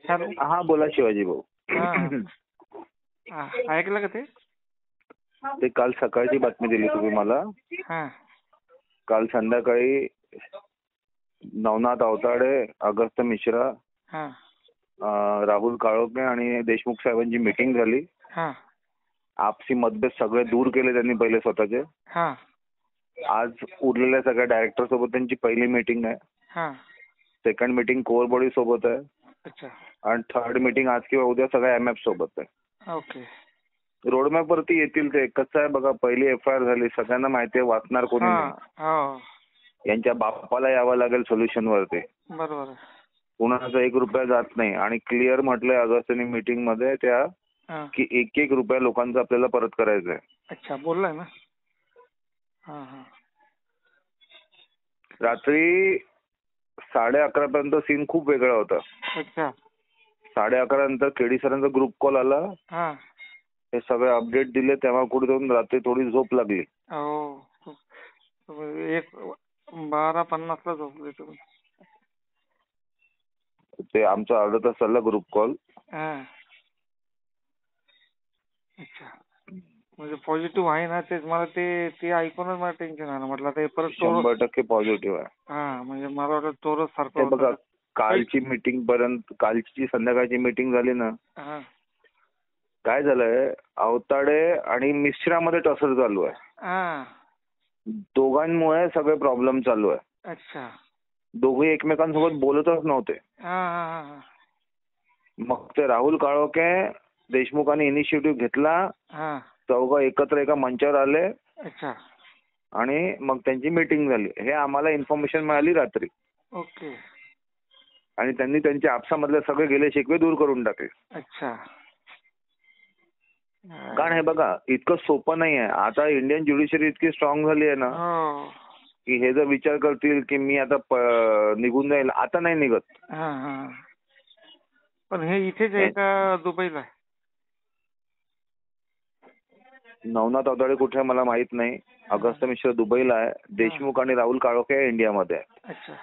Hello. हा बोला शिवाजी भाऊ. हा. ऐकलं का ते? ते काल सकाळची बातमी दिली तुम्ही मला. हा. काल संध्याकाळी नवनाथ अवताडे, अगस्त मिश्रा, हा. राहुल काळोखे आणि देशमुख साहेबांची मीटिंग झाली. हा. आपसी मतभेद सगळे दूर केले त्यांनी पहिले स्वतःचे. हा. आज उरलेल्या सगळ्या डायरेक्टर सोबत त्यांची पहिली मीटिंग आहे. हा. सेकंड मीटिंग कोर बॉडी सोबत आहे. अच्छा. आणि थर्ड मीटिंग आज किंवा उद्या सगळ्या एमएफ सोबत आहे. ओके. रोडमॅप वरती येतील ते. कसं आहे बघा, पहिली एफआयआर झाली, सगळ्यांना माहिती आहे, वाचणार कोणी नाही. हो. यांच्या बापाला यावं लागेल सोल्युशन वरती. बरोबर. कुणाचा 1 रुपया जात नाही आणि क्लिअर म्हटलंय अगस्टनी मीटिंग मध्ये त्या की 1-1 रुपया लोकांचा आपल्याला परत करायचा आहे. अच्छा, बोललाय ना. हा. हा. रात्री 11:30 पर्यंत सीन खूप वेगळा होता. अच्छा. 11:30 नंतर केडी सरांचा ग्रुप कॉल आला. हा. हे सगळे अपडेट दिले, तेव्हा कुठे जाऊन रात्री थोडी झोप लागली. हो. 12:50 ला झोपले तुम्ही. ते आमचा अर्धा तास चालला ग्रुप कॉल. अच्छा. म्हणजे पॉझिटिव्ह आहे ना ते. मला ते ऐकूनच मला टेन्शन आलं. म्हटलं ते परत 100% पॉझिटिव्ह आहे. हा, म्हणजे मला वाटतं चोरच सारखं हे बघा, होतं. कालची मीटिंग पर्यंत, कालची संध्याकाळची मीटिंग झाली ना, काय झालंय, अवताडे आणि मिश्रामध्ये टसर चालू आहे. दोघांमुळे सगळे प्रॉब्लेम चालू आहे. अच्छा. दोघे एकमेकांसोबत बोलतच नव्हते. मग ते राहुल काळोखे, देशमुखांनी इनिशिएटिव्ह घेतला. चौघं एकत्र एका मंचावर आले. अच्छा. आणि मग त्यांची मीटिंग झाली. हे आम्हाला इन्फॉर्मेशन मिळाली रात्री. ओके. आणि त्यांनी त्यांच्या आपसामधले सगळे गेले शिकवे दूर करून टाकले. अच्छा. कारण हे बघा, इतकं सोपं नाही आहे. आता इंडियन ज्युडिशरी इतकी स्ट्रॉंग झाली आहे ना, की हे जर विचार करतील की मी आता निघून जाईल, आता नाही निघत. पण हे इथेच आहे का दुबईला? नवनाथ अवताडे कुठे मला माहित नाही. अगस्त मिश्रा दुबईला आहे. देशमुख आणि राहुल काळोखे इंडियामध्ये आहे. अच्छा.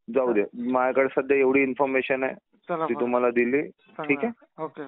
जाऊ दे, माझ्याकडे सध्या एवढी इन्फॉर्मेशन आहे ती तुम्हाला दिली. ठीक आहे. ओके.